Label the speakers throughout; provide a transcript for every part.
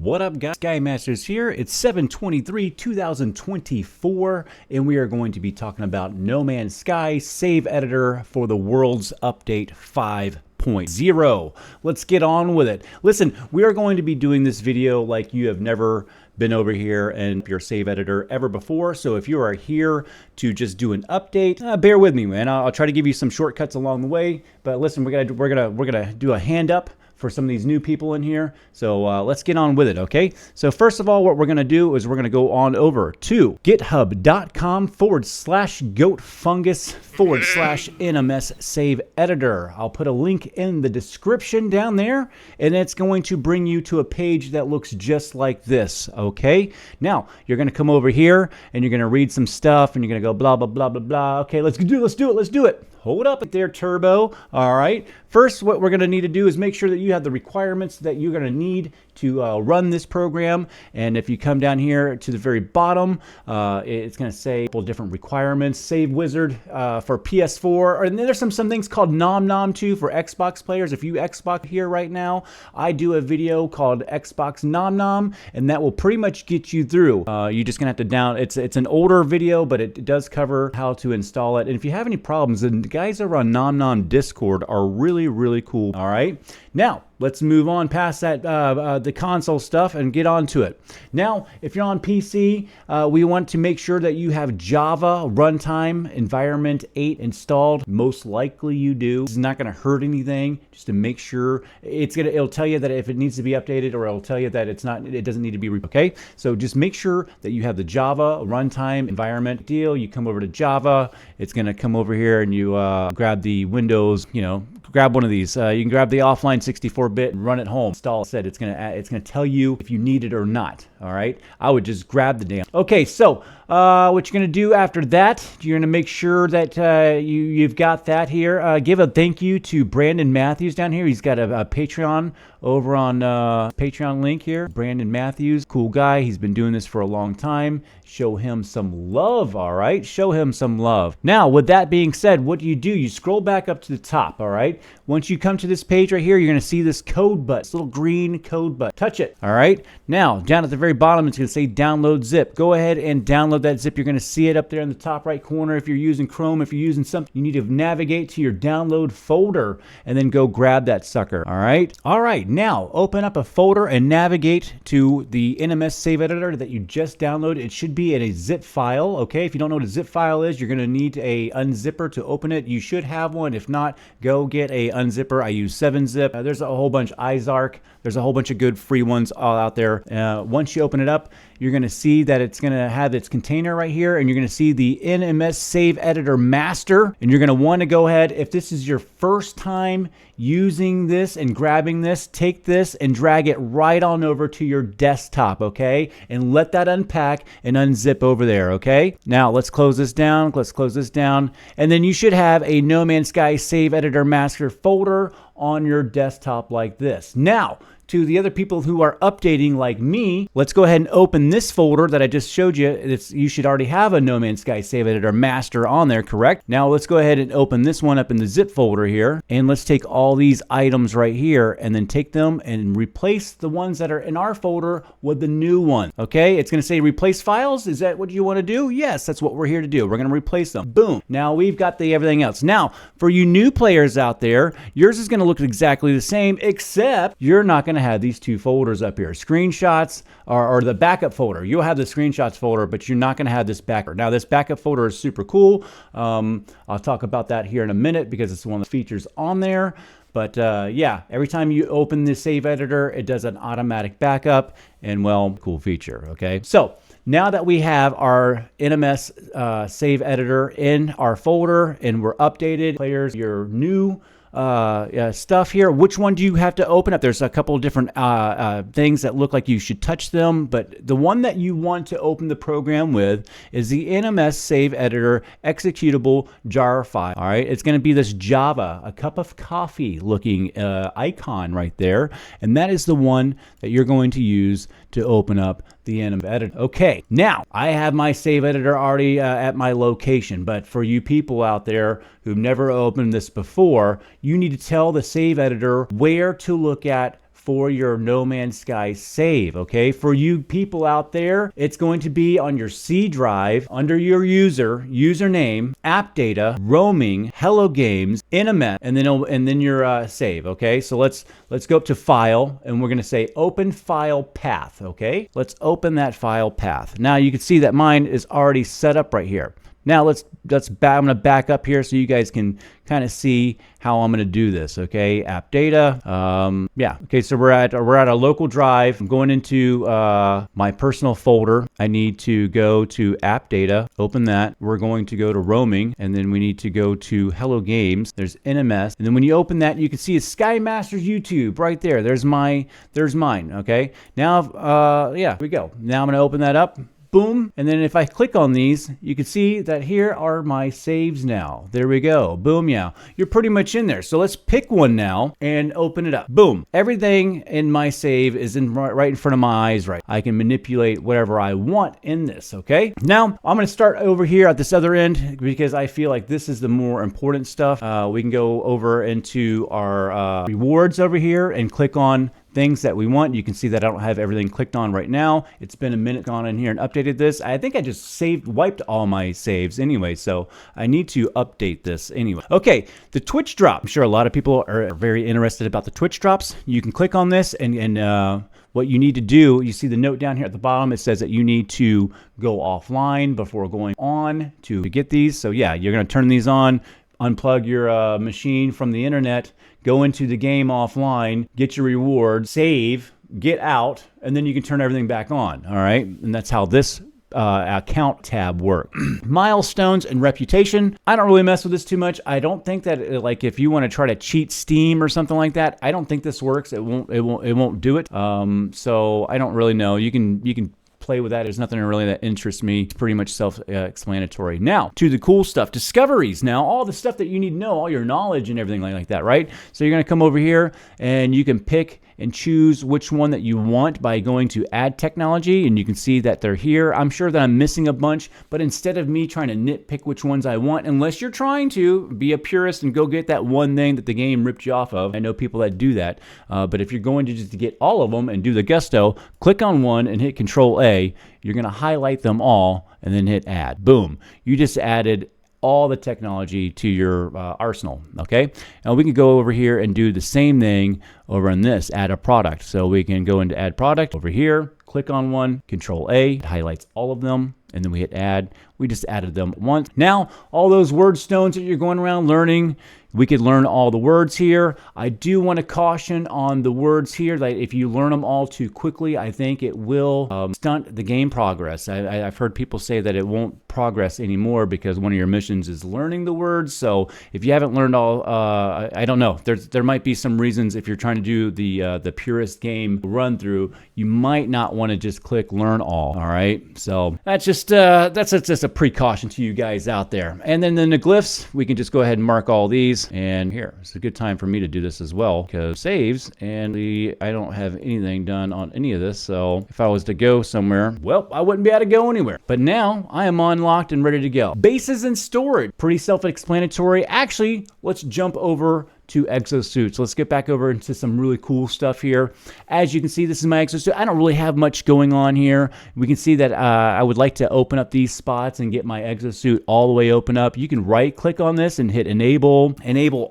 Speaker 1: What up, guys? Sky Masters here. It's 7/23/2024, and we are going to be talking about No Man's Sky Save Editor for the World's Update 5.0. Let's get on with it. Listen, we are going to be doing this video like you have never been over here and your save editor ever before. So if you are here to just do an update, bear with me, man. I'll try to give you some shortcuts along the way. But listen, we're gonna do a hand up for some of these new people in here. So let's get on with it, okay? So first of all, what we're gonna do is we're gonna go on over to github.com/goatfungus/NMS save editor. I'll put a link in the description down there, and it's going to bring you to a page that looks just like this, okay? Now, you're gonna come over here and you're gonna read some stuff and you're gonna go blah, blah, blah, blah, blah. Okay, let's do it. Hold up there, Turbo. All right. First, what we're going to need to do is make sure that you have the requirements that you're going to need to run this program. And if you come down here to the very bottom, it's going to say a couple different requirements. Save Wizard for PS4. And then there's some things called Nom Nom too for Xbox players. If you Xbox here right now, I do a video called Xbox Nom Nom, and that will pretty much get you through. You're just going to have to it's an older video, but it does cover how to install it. And if you have any problems, then the guys over on Nom Nom Discord are really cool. All right. Now, let's move on past that the console stuff and get on to it. Now, if you're on PC, we want to make sure that you have Java Runtime Environment 8 installed. Most likely you do. It's not going to hurt anything, just to make sure. It'll tell you that if it needs to be updated, or it'll tell you that it doesn't need to be okay? So just make sure that you have the Java Runtime Environment deal. You come over to Java, it's going to come over here and you grab the Windows, grab one of these. You can grab the offline 64-bit and run it home. Install it. It's gonna tell you if you need it or not. All right. I would just grab the damn. Okay. So what you're gonna do after that, you're gonna make sure that you've got that here. Give a thank you to Brandon Matthews down here. He's got a Patreon over on Patreon link here. Brandon Matthews, cool guy. He's been doing this for a long time. Show him some love. All right. Show him some love. Now, with that being said, what do? You scroll back up to the top. All right. Once you come to this page right here, you're going to see this code button, this little green code button. Touch it. All right. Now, down at the very bottom, it's going to say download zip. Go ahead and download that zip. You're going to see it up there in the top right corner. If you're using Chrome, if you're using something, you need to navigate to your download folder and then go grab that sucker. All right. All right. Now, open up a folder and navigate to the NMS save editor that you just downloaded. It should be in a zip file. Okay. If you don't know what a zip file is, you're going to need a unzipper to open it. You should have one. If not, go get a unzipper. I use 7-zip. There's a whole bunch, iZark. There's a whole bunch of good free ones all out there. Once you open it up, you're going to see that it's going to have its container right here, and you're going to see the NMS Save Editor Master, and you're going to want to go ahead, if this is your first time using this and grabbing this, take this and drag it right on over to your desktop, okay? And let that unpack and unzip over there, okay? Now, let's close this down. And then you should have a No Man's Sky Save Editor Master folder on your desktop like this. Now, to the other people who are updating like me, let's go ahead and open this folder that I just showed you. You should already have a No Man's Sky Save Editor Master on there, correct? Now let's go ahead and open this one up in the zip folder here, and let's take all these items right here and then take them and replace the ones that are in our folder with the new one, okay? It's gonna say replace files. Is that what you wanna do? Yes, that's what we're here to do. We're gonna replace them. Boom. Now we've got everything else. Now, for you new players out there, yours is gonna look exactly the same, except you're not gonna have these two folders up here, screenshots or the backup folder. You'll have the screenshots folder, but you're not going to have this backup. Now, this backup folder is super cool. I'll talk about that here in a minute because it's one of the features on there. But yeah, every time you open the save editor, it does an automatic backup, and well, cool feature. Okay, so now that we have our NMS save editor in our folder and we're updated, players, your new stuff here, which one do you have to open up? There's a couple of different things that look like you should touch them, but the one that you want to open the program with is the NMS Save Editor executable jar file. All right, it's going to be this Java, a cup of coffee looking icon right there, and that is the one that you're going to use to open up the NMS editor. Okay, now I have my save editor already at my location, but for you people out there who've never opened this before, you need to tell the save editor where to look at for your No Man's Sky save, okay? For you people out there, it's going to be on your C drive under your username, app data, roaming, hello games, NMS, and then your save, okay? So let's go up to file, and we're gonna say open file path, okay? Let's open that file path. Now you can see that mine is already set up right here. Now I'm gonna back up here so you guys can kind of see how I'm gonna do this. Okay, app data. Yeah. Okay, so we're at a local drive. I'm going into my personal folder. I need to go to app data. Open that. We're going to go to roaming, and then we need to go to hello games. There's NMS, and then when you open that, you can see it's Sky Masters YouTube right there. There's mine. Okay. Now, yeah, here we go. Now I'm gonna open that up. Boom. And then if I click on these, you can see that here are my saves now. There we go. Boom. Yeah. You're pretty much in there. So let's pick one now and open it up. Boom. Everything in my save is right in front of my eyes, right? I can manipulate whatever I want in this. Okay. Now I'm going to start over here at this other end because I feel like this is the more important stuff. We can go over into our rewards over here and click on things that we want. You can see that I don't have everything clicked on right now. It's been a minute gone in here and updated this. I think I just wiped all my saves anyway, so I need to update this anyway. Okay, the Twitch drop. I'm sure a lot of people are very interested about the Twitch drops. You can click on this and what you need to do, you see the note down here at the bottom, it says that you need to go offline before going on to get these. So yeah, you're gonna turn these on, unplug your machine from the internet, go into the game offline, get your reward, save, get out, and then you can turn everything back on, all right? And that's how this account tab works. Milestones and reputation. I don't really mess with this too much. I don't think that like if you want to try to cheat Steam or something like that, I don't think this works. It won't do it. So I don't really know. You can play with that. There's nothing really that interests me. It's pretty much self-explanatory. Now, to the cool stuff. Discoveries. Now, all the stuff that you need to know, all your knowledge and everything like that, right? So you're going to come over here and you can pick and choose which one that you want by going to add technology, and you can see that they're here. I'm sure that I'm missing a bunch, but instead of me trying to nitpick which ones I want, unless you're trying to be a purist and go get that one thing that the game ripped you off of, I know people that do that, but if you're going to just get all of them and do the gusto, click on one and hit Control A. You're going to highlight them all and then hit add. Boom. You just added all the technology to your arsenal, okay? Now we can go over here and do the same thing over on this, add a product. So we can go into add product over here, click on one, Control A, it highlights all of them, and then we hit add. We just added them once. Now, all those word stones that you're going around learning, we could learn all the words here. I do want to caution on the words here that if you learn them all too quickly, I think it will stunt the game progress. I've heard people say that it won't progress anymore because one of your missions is learning the words. So if you haven't learned all, I don't know. There might be some reasons if you're trying to do the purest game run through, you might not want to just click learn all. All right. So that's just a precaution to you guys out there. And then the glyphs, we can just go ahead and mark all these. And here, it's a good time for me to do this as well because saves, and I don't have anything done on any of this. So if I was to go somewhere, well, I wouldn't be able to go anywhere. But now I am unlocked and ready to go. Bases and storage, pretty self-explanatory. Actually, let's jump over to exosuits. Let's get back over into some really cool stuff here. As you can see, this is my exosuit. I don't really have much going on here. We can see that I would like to open up these spots and get my exosuit all the way open up. You can right click on this and hit enable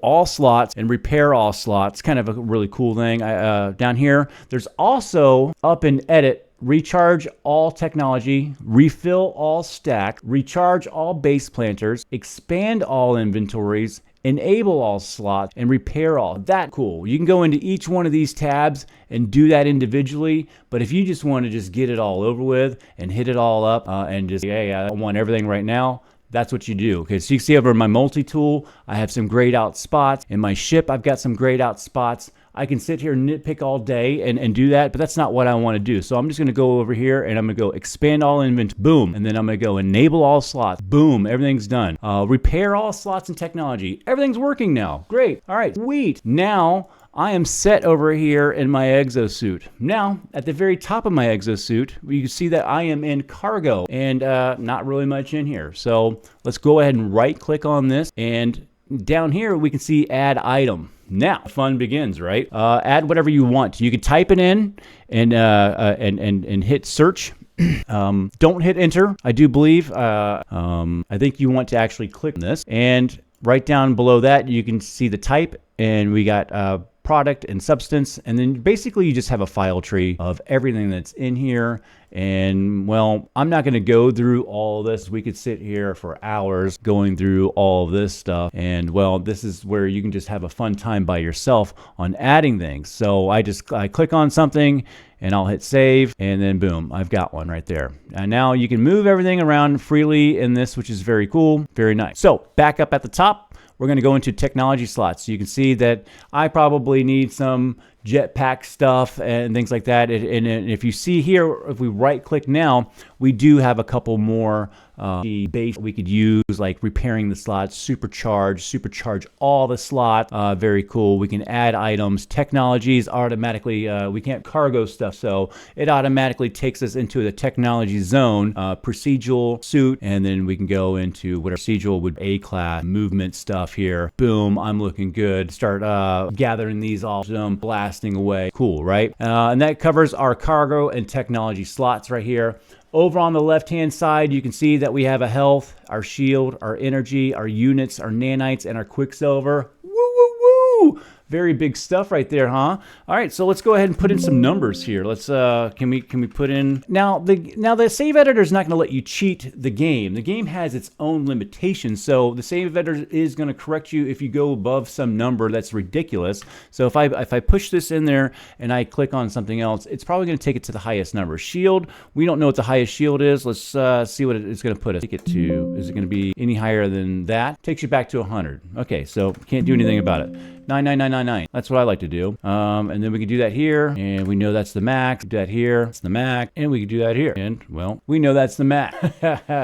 Speaker 1: all slots and repair all slots. Kind of a really cool thing. Down here, there's also up in edit, recharge all technology, refill all stack, recharge all base planters, expand all inventories, enable all slots, and repair all. That cool. You can go into each one of these tabs and do that individually, but if you just want to just get it all over with and hit it all up and just, hey, I want everything right now, that's what you do. Okay, so you can see over my multi-tool, I have some grayed out spots. In my ship, I've got some grayed out spots. I can sit here and nitpick all day and do that, but that's not what I want to do. So I'm just going to go over here and I'm going to go expand all inventory, boom, and then I'm going to go enable all slots, boom, everything's done. Repair all slots and technology, everything's working now. Great. All right, sweet. Now I am set over here in my exosuit. Now, at the very top of my exosuit, you can see that I am in cargo and not really much in here. So let's go ahead and right click on this and down here we can see add item. Now fun begins, right? Add whatever you want. You can type it in and hit search. Don't hit enter. I do believe. I think you want to actually click on this, and right down below that you can see the type, and we got product and substance, and then basically you just have a file tree of everything that's in here. And well, I'm not going to go through all this. We could sit here for hours going through all of this stuff, and well, this is where you can just have a fun time by yourself on adding things. So I click on something and I'll hit save, and then boom, I've got one right there. And now you can move everything around freely in this, which is very cool, very nice. So back up at the top, we're going to go into technology slots. So you can see that I probably need some jetpack stuff and things like that. And if you see here, if we right click now, we do have a couple more base we could use, like repairing the slots, supercharge all the slot. Very cool. We can add items. Technologies automatically, we can't cargo stuff, so it automatically takes us into the technology zone. Procedural suit, and then we can go into whatever procedural would A class movement stuff here. Boom, I'm looking good. Start gathering these all, blasting away. Cool, right? And that covers our cargo and technology slots right here. Over on the left-hand side, you can see that we have a health, our shield, our energy, our units, our nanites, and our quicksilver. Woo, woo, woo! Very big stuff right there, huh? All right, so let's go ahead and put in some numbers here. Let's can we put in now the save editor is not going to let you cheat the game. The game has its own limitations, so the save editor is going to correct you if you go above some number that's ridiculous. So if I push this in there and I click on something else, it's probably going to take it to the highest number. Shield, we don't know what the highest shield is. Let's see what it's going to put us. Take it to, is it going to be any higher than that? Takes you back to 100. Okay, so can't do anything about it. 99999. That's what I like to do. And then we can do that here, and we know that's the max. Do that here, it's the max, and we can do that here. And well, we know that's the max.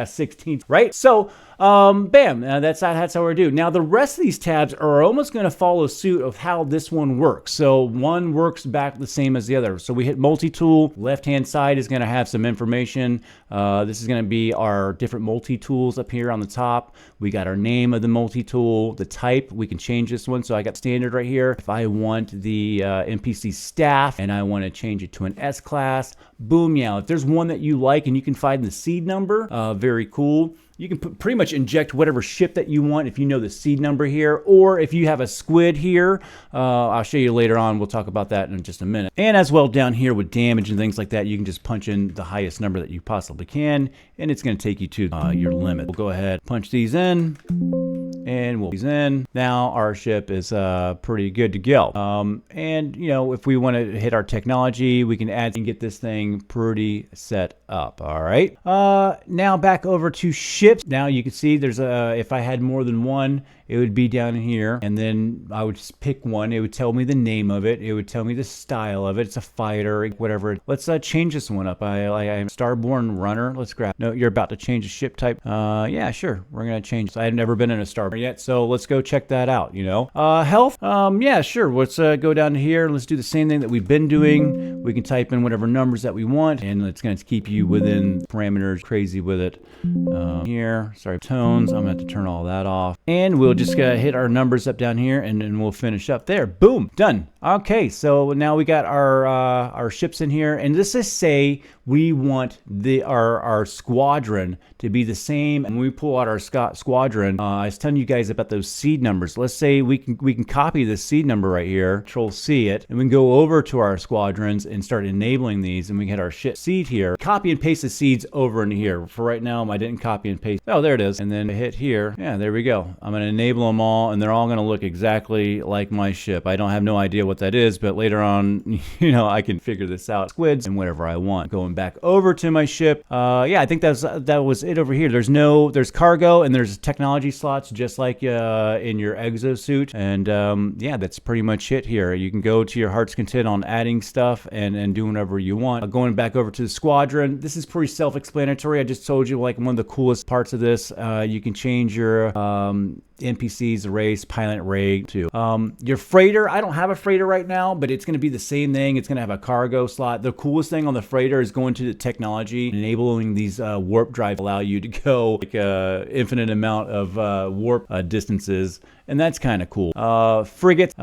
Speaker 1: 16, right? So bam, that's how we do. Now the rest of these tabs are almost going to follow suit of how this one works. So one works back the same as the other. So we hit multi-tool. Left-hand side is going to have some information. This is going to be our different multi-tools up here on the top. We got our name of the multi-tool, the type. We can change this one. So I got standard right here. If I want the NPC staff and I want to change it to an S class, boom, yeah. If there's one that you like and you can find the seed number, very cool. You can pretty much inject whatever ship that you want if you know the seed number here, or if you have a squid here. I'll show you later on. We'll talk about that in just a minute. And as well down here with damage and things like that, you can just punch in the highest number that you possibly can, and it's going to take you to your limit. We'll go ahead, punch these in, and we'll these in. Now our ship is pretty good to go. And you know, if we want to hit our technology, we can add and get this thing pretty set up. All right. Now back over to ships. Now you can see there's if I had more than one, it would be down here, and then I would just pick one. It would tell me the name of it. It would tell me the style of it. It's a fighter, whatever. Let's change this one up. I'm Starborn Runner. Let's grab. No, you're about to change the ship type. Yeah, sure. We're gonna change. I've never been in a Starborn yet, so let's go check that out. You know, health. Yeah, sure. Let's go down to here. Let's do the same thing that we've been doing. We can type in whatever numbers that we want, and it's gonna keep you within parameters. Crazy with it. Here, sorry, tones. I'm gonna have to turn all that off, and we'll just hit our numbers up down here, and then we'll finish up there. Boom, done. Okay, so now we got our ships in here, and this is say we want our squadron to be the same. And when we pull out our squadron, I was telling you guys about those seed numbers. Let's say we can copy this seed number right here, Control C it, and we can go over to our squadrons and start enabling these, and we can hit our ship seed here. Copy and paste the seeds over into here. For right now, I didn't copy and paste. Oh, there it is. And then hit here. Yeah, there we go. I'm going to enable them all, and they're all going to look exactly like my ship. I don't have no idea what that is, but later on, you know, I can figure this out. Squids and whatever I want. Going back over to my ship. Yeah, I think that was it over here. There's cargo and there's technology slots just like in your exosuit. And yeah, that's pretty much it here. You can go to your heart's content on adding stuff and doing whatever you want. Going back over to the squadron. This is pretty self-explanatory. I just told you like one of the coolest parts of this. You can change your NPCs erase, pilot rig too. Your freighter, I don't have a freighter right now, but it's going to be the same thing. It's going to have a cargo slot. The coolest thing on the freighter is going to the technology, enabling these warp drives allow you to go like infinite amount of warp distances. And that's kind of cool. Frigates,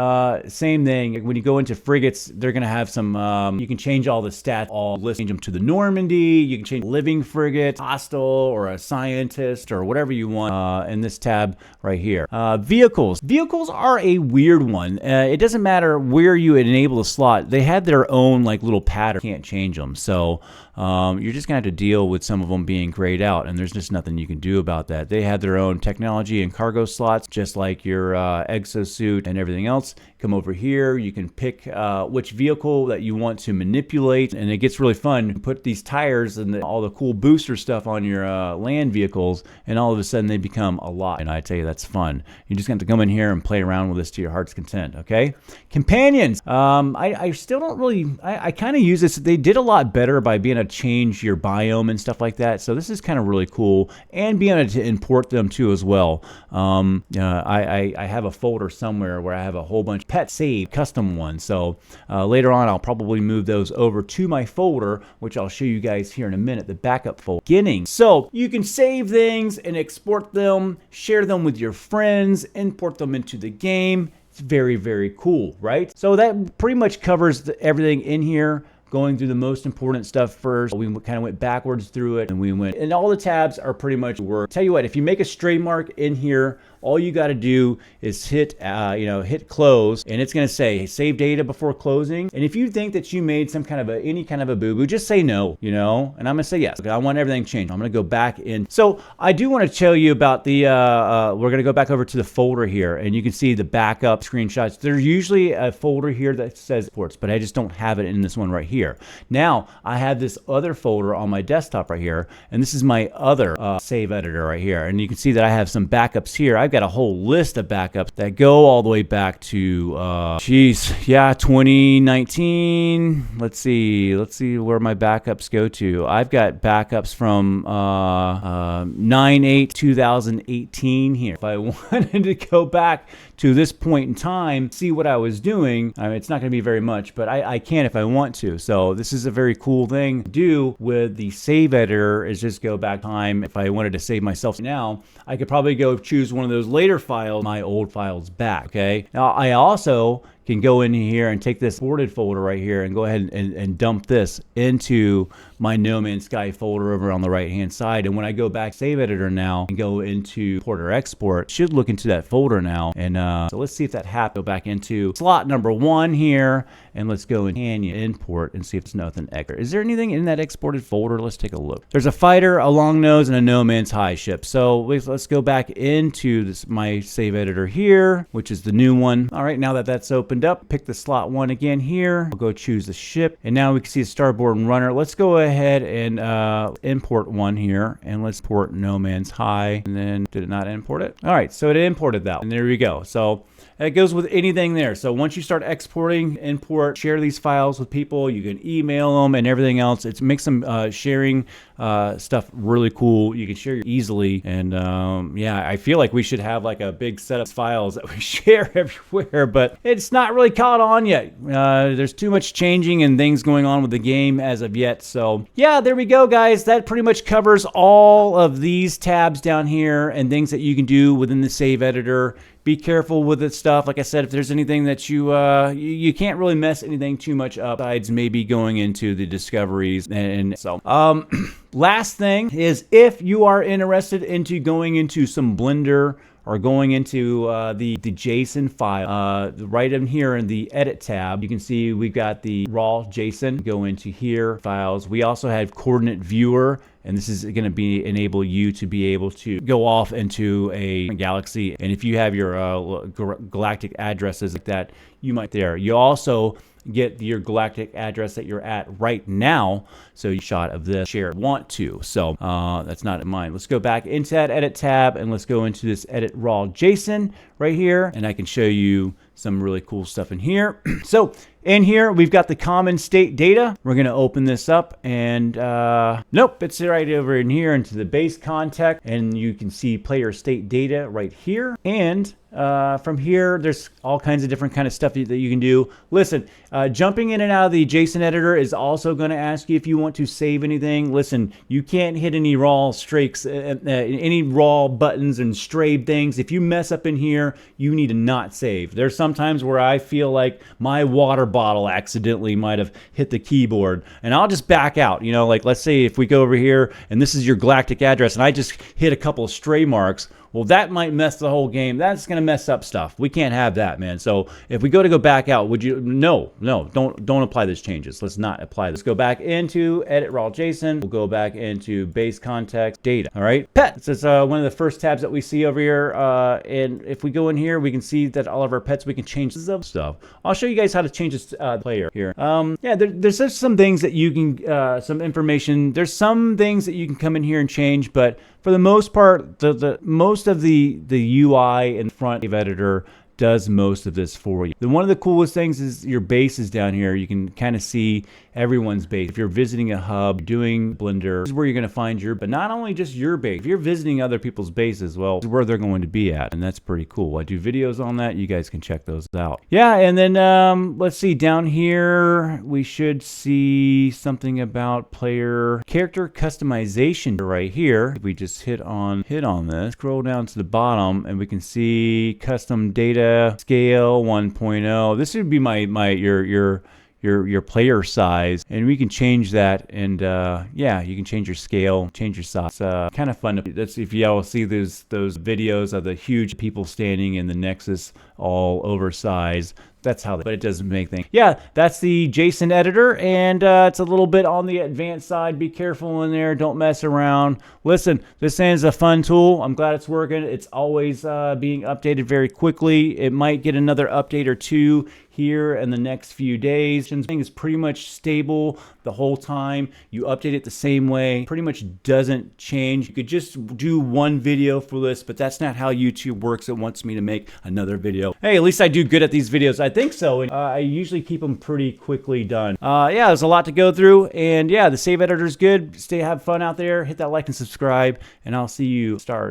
Speaker 1: same thing. When you go into frigates, they're going to have some, you can change all the stats, change them to the Normandy. You can change living frigate, hostile, or a scientist, or whatever you want in this tab right here. Vehicles. Vehicles are a weird one. It doesn't matter where you enable the slot. They have their own like little pattern. You can't change them. So you're just going to have to deal with some of them being grayed out, and there's just nothing you can do about that. They have their own technology and cargo slots, just like your exosuit and everything else. Come over here, you can pick which vehicle that you want to manipulate, and it gets really fun. You put these tires and all the cool booster stuff on your land vehicles, and all of a sudden they become a lot. And I tell you, that's fun. You just have to come in here and play around with this to your heart's content, okay? Companions. I still don't really, I kind of use this. They did a lot better by being able to change your biome and stuff like that. So this is kind of really cool, and being able to import them too as well. I have a folder somewhere where I have a whole bunch of pet save custom ones. So later on, I'll probably move those over to my folder, which I'll show you guys here in a minute, the backup folder. Beginning. So you can save things and export them, share them with your friends, import them into the game. It's very, very cool, right? So that pretty much covers everything in here. Going through the most important stuff first. We kind of went backwards through it, and all the tabs are pretty much work. Tell you what, if you make a stray mark in here, all you got to do is hit, hit close, and it's going to say save data before closing. And if you think that you made some kind of any kind of a boo-boo, just say no, and I'm going to say yes. I want everything changed. I'm going to go back in. So I do want to tell you about the, we're going to go back over to the folder here, and you can see the backup screenshots. There's usually a folder here that says ports, but I just don't have it in this one right here. Now I have this other folder on my desktop right here, and this is my other save editor right here, and you can see that I have some backups here. I've got a whole list of backups that go all the way back to 2019. Let's see where my backups go to. I've got backups from 9/8/2018 here. If I wanted to go back to this point in time, see what I was doing, I mean, it's not going to be very much, but I can if I want to. So this is a very cool thing to do with the save editor, is just go back time. If I wanted to save myself now, I could probably go choose one of those later files, my old files back, okay? Now I also can go in here and take this ported folder right here and go ahead and dump this into my No Man's Sky folder over on the right hand side. And when I go back save editor now and go into import or export, it should look into that folder now. And so let's see if that happens. Go back into slot number 1 here, and let's go in Canyon import and see if there's nothing extra. Is there anything in that exported folder? Let's take a look. There's a fighter, a long nose, and a No Man's High ship. So let's go back into this my save editor here, which is the new one. All right, now that that's opened up, pick the slot 1 again here. I'll go choose the ship, and now we can see a starboard runner. Let's go ahead and import one here, and let's import No Man's High. And then did it not import it? All right, so it imported that, and there we go. So it goes with anything there. So once you start exporting, import, share these files with people, you can email them and everything else. It makes some sharing stuff really cool. You can share easily. And yeah, I feel like we should have like a big set of files that we share everywhere, but it's not really caught on yet. There's too much changing and things going on with the game as of yet. So yeah, there we go, guys. That pretty much covers all of these tabs down here and things that you can do within the save editor. Be careful with this stuff. Like I said, if there's anything that you can't really mess anything too much up, besides maybe going into the discoveries. And so last thing is, if you are interested into going into some Blender or going into the JSON file, right in here in the edit tab, you can see we've got the raw JSON. Go into here, files. We also have coordinate viewer, and this is going to enable you to be able to go off into a galaxy. And if you have your galactic addresses like that, you might there. You also get your galactic address that you're at right now. So you shot of this share want to. So that's not in mind. Let's go back into that edit tab, and let's go into this edit raw JSON right here, and I can show you some really cool stuff in here. So in here, we've got the common state data. We're going to open this up and nope, it's right over in here into the base context. And you can see player state data right here. And from here, there's all kinds of different kind of stuff that you can do. Listen, jumping in and out of the JSON editor is also going to ask you if you want to save anything. Listen, you can't hit any raw streaks, any raw buttons and strayed things. If you mess up in here, you need to not save. There's sometimes where I feel like my water bottle accidentally might have hit the keyboard, and I'll just back out. You know, like let's say if we go over here and this is your galactic address and I just hit a couple of stray marks, well, that might mess the whole game. That's going to mess up stuff. We can't have that, man. So if we go back out, would you? No, don't apply those changes. Let's not apply this. Let's go back into edit raw JSON. We'll go back into base context data. All right, pets. This is one of the first tabs that we see over here. And if we go in here, we can see that all of our pets, we can change this stuff. I'll show you guys how to change this player here. Yeah, there's just some things that you can, some information. There's some things that you can come in here and change, but for the most part, most of the UI in front of editor does most of this for you. Then one of the coolest things is your base is down here. You can kind of see everyone's base. If you're visiting a hub, doing Blender, this is where you're going to find your, but not only just your base. If you're visiting other people's bases, well, this is where they're going to be at, and that's pretty cool. I do videos on that. You guys can check those out. Yeah, and then let's see, down here we should see something about player character customization right here. If we just hit on this, scroll down to the bottom, and we can see custom data scale 1.0. This would be your player size, and we can change that. And yeah, you can change your scale, change your size. It's kind of fun. That's if you all see those videos of the huge people standing in the Nexus, all oversized. That's how, but it doesn't make things. Yeah, that's the JSON editor, and it's a little bit on the advanced side. Be careful in there. Don't mess around. Listen, this is a fun tool. I'm glad it's working. It's always being updated very quickly. It might get another update or two here in the next few days. This thing is pretty much stable the whole time. You update it the same way. Pretty much doesn't change. You could just do one video for this, but that's not how YouTube works. It wants me to make another video. Hey, at least I do good at these videos. I think so. And I usually keep them pretty quickly done. Yeah, there's a lot to go through. And yeah, the save editor is good. Have fun out there. Hit that like and subscribe, and I'll see you start.